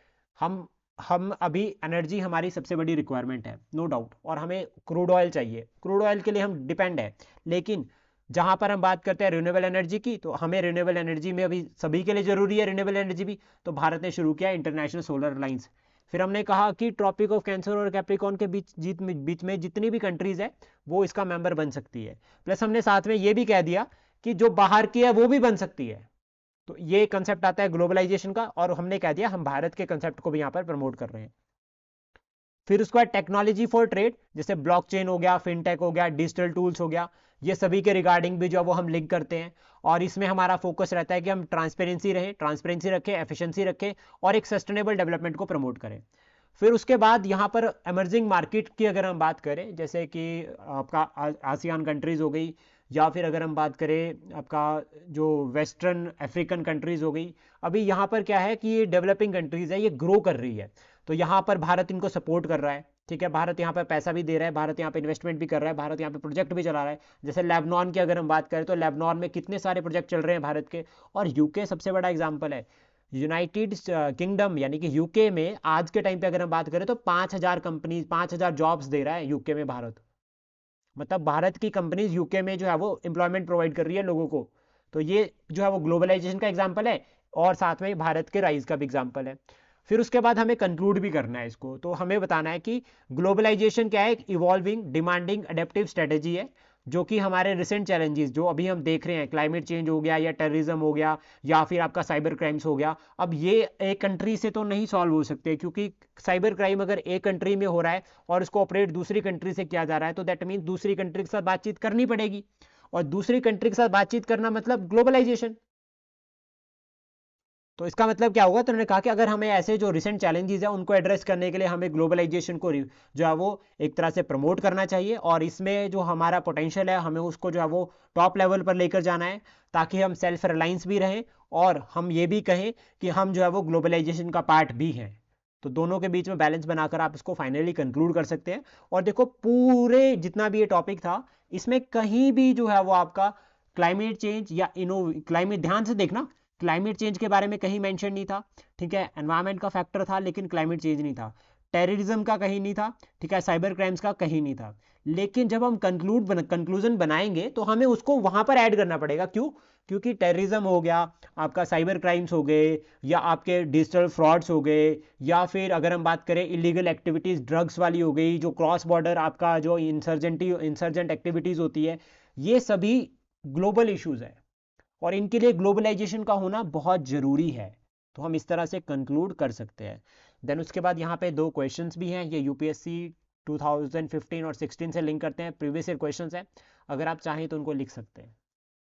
हम अभी एनर्जी हमारी सबसे बड़ी रिक्वायरमेंट है, नो डाउट, और हमें क्रूड ऑयल चाहिए, क्रूड ऑयल के लिए हम डिपेंड है। लेकिन जहां पर हम बात करते हैं रिन्यूएबल एनर्जी की, तो हमें रिन्यूएबल एनर्जी में अभी सभी के लिए जरूरी है रिन्यूएबल एनर्जी भी, तो भारत ने शुरू किया इंटरनेशनल सोलर अलायंस। फिर हमने कहा कि ट्रॉपिक ऑफ कैंसर और कैप्रिकॉर्न के बीच में जितनी भी कंट्रीज है वो इसका मेंबर बन सकती है। प्लस हमने साथ में ये भी कह दिया कि जो बाहर की है वो भी बन सकती है। तो ये कंसेप्ट आता है ग्लोबलाइजेशन का, और हमने कह दिया हम भारत के कंसेप्ट को भी यहां पर प्रमोट कर रहे हैं। फिर उसके बाद टेक्नोलॉजी फॉर ट्रेड, जैसे ब्लॉकचेन हो गया, फिनटेक हो गया, डिजिटल टूल्स हो गया, ये सभी के रिगार्डिंग भी जो वो हम लिंक करते हैं। और इसमें हमारा फोकस रहता है कि हम ट्रांसपेरेंसी रखें, एफिशिएंसी रखें और एक सस्टेनेबल डेवलपमेंट को प्रमोट करें। फिर उसके बाद यहाँ पर एमर्जिंग मार्केट की अगर हम बात करें, जैसे कि आपका आसियान कंट्रीज हो गई, या फिर अगर हम बात करें आपका जो वेस्टर्न अफ्रीकन कंट्रीज हो गई, अभी यहाँ पर क्या है कि ये डेवलपिंग कंट्रीज है, ये ग्रो कर रही है, तो यहाँ पर भारत इनको सपोर्ट कर रहा है। ठीक है, भारत यहाँ पर पैसा भी दे रहा है, भारत यहाँ पे इन्वेस्टमेंट भी कर रहा है, भारत यहाँ पे प्रोजेक्ट भी चला रहा है। जैसे लेबनान की अगर हम बात करें तो लेबनान में कितने सारे प्रोजेक्ट चल रहे हैं भारत के, और यूके सबसे बड़ा एग्जाम्पल है। यूनाइटेड किंगडम यानी कि यूके में आज के टाइम पे अगर हम बात करें तो 5000 कंपनीज, 5000 जॉब्स दे रहा है यूके में भारत, मतलब भारत की कंपनीज यूके में जो है वो एम्प्लॉयमेंट प्रोवाइड कर रही है लोगों को। तो ये जो है वो ग्लोबलाइजेशन का एग्जांपल है और साथ में भारत के राइज का भी एग्जांपल है। फिर उसके बाद हमें कंक्लूड भी करना है इसको, तो हमें बताना है कि ग्लोबलाइजेशन क्या है, एक इवॉल्विंग डिमांडिंग अडेप्टिव स्ट्रेटेजी है, जो कि हमारे रिसेंट चैलेंजेस जो अभी हम देख रहे हैं, क्लाइमेट चेंज हो गया या टेररिज्म हो गया या फिर आपका साइबर क्राइम्स हो गया, अब ये एक कंट्री से तो नहीं सॉल्व हो सकते, क्योंकि साइबर क्राइम अगर एक कंट्री में हो रहा है और उसको ऑपरेट दूसरी कंट्री से किया जा रहा है, तो दैट मीन्स दूसरी कंट्री के साथ बातचीत करनी पड़ेगी, और दूसरी कंट्री के साथ बातचीत करना मतलब ग्लोबलाइजेशन। तो इसका मतलब क्या होगा, तो उन्होंने कहा कि अगर हमें ऐसे जो रिसेंट चैलेंजेस है उनको एड्रेस करने के लिए हमें ग्लोबलाइजेशन को जो है वो एक तरह से प्रमोट करना चाहिए, और इसमें जो हमारा पोटेंशियल है हमें उसको जो है वो टॉप लेवल पर लेकर जाना है, ताकि हम सेल्फ रिलायंस भी रहें और हम ये भी कहें कि हम जो है वो ग्लोबलाइजेशन का पार्ट भी हैं। तो दोनों के बीच में बैलेंस बनाकर आप इसको फाइनली कंक्लूड कर सकते हैं। और देखो पूरे जितना भी ये टॉपिक था, इसमें कहीं भी जो है वो आपका क्लाइमेट चेंज या क्लाइमेट, ध्यान से देखना, क्लाइमेट चेंज के बारे में कहीं मेंशन नहीं था। ठीक है, एनवायरनमेंट का फैक्टर था लेकिन क्लाइमेट चेंज नहीं था, टेररिज्म का कहीं नहीं था, ठीक है, साइबर क्राइम्स का कहीं नहीं था। लेकिन जब हम कंक्लूजन बनाएंगे तो हमें उसको वहां पर ऐड करना पड़ेगा। क्यों? क्योंकि टेररिज्म हो गया, आपका साइबर क्राइम्स हो गए, या आपके डिजिटल फ्रॉड्स हो गए, या फिर अगर हम बात करें इलीगल एक्टिविटीज ड्रग्स वाली हो गई, जो क्रॉस बॉर्डर आपका जो इंसर्जेंट एक्टिविटीज होती है, ये सभी ग्लोबल इश्यूज है और इनके लिए ग्लोबलाइजेशन का होना बहुत जरूरी है। तो हम इस तरह से कंक्लूड कर सकते हैं। देन उसके बाद यहाँ पे 2 क्वेश्चंस भी हैं, ये यूपीएससी 2015 और 16 से लिंक करते हैं, प्रीवियस ईयर क्वेश्चंस हैं, अगर आप चाहें तो उनको लिख सकते हैं।